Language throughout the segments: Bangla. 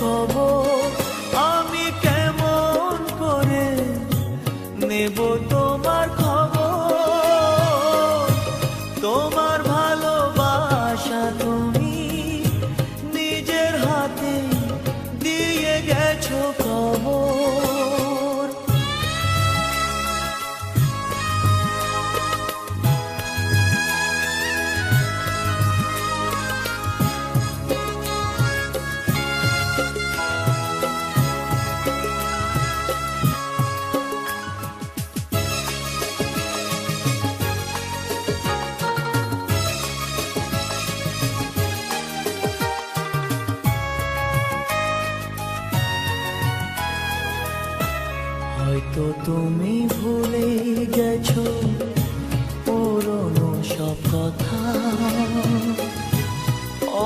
খবর, আমি কেমন করে নেব তোমার খবর? তোমার ভালোবাসা তুমি নিজের হাতে দিয়ে গেছো খবর। হয়তো তুমি ভুলে গেছো পুরনো সব কথা,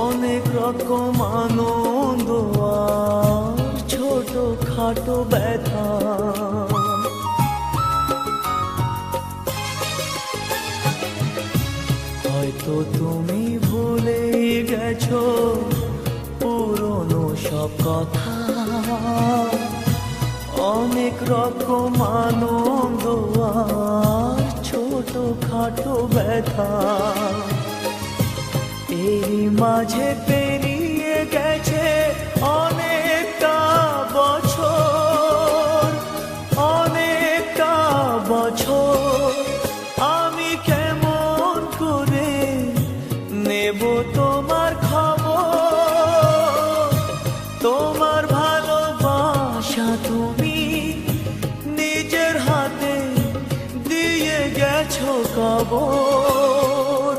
অনেক রকম আনন্দ আর ছোট খাটো ব্যথা। হয়তো তুমি ভুলে গেছো পুরনো সব কথা, অনেক রকম আনন্দ আর ছোট খাটো ব্যথা। এরই মাঝে পেরিয়ে গেছে অনেকটা বছর, অনেকটা বছর। আমি কেমন করে নেব তোমার খবর? তোমার ভালোবাসা তুমি নিজের হাতে দিয়ে গেছো কবর।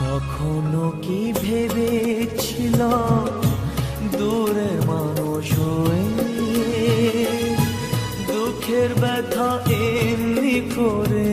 কখনো কি ভেবেছিলাম দূরের মানুষ হয়ে দুঃখের ব্যথা এমনি করে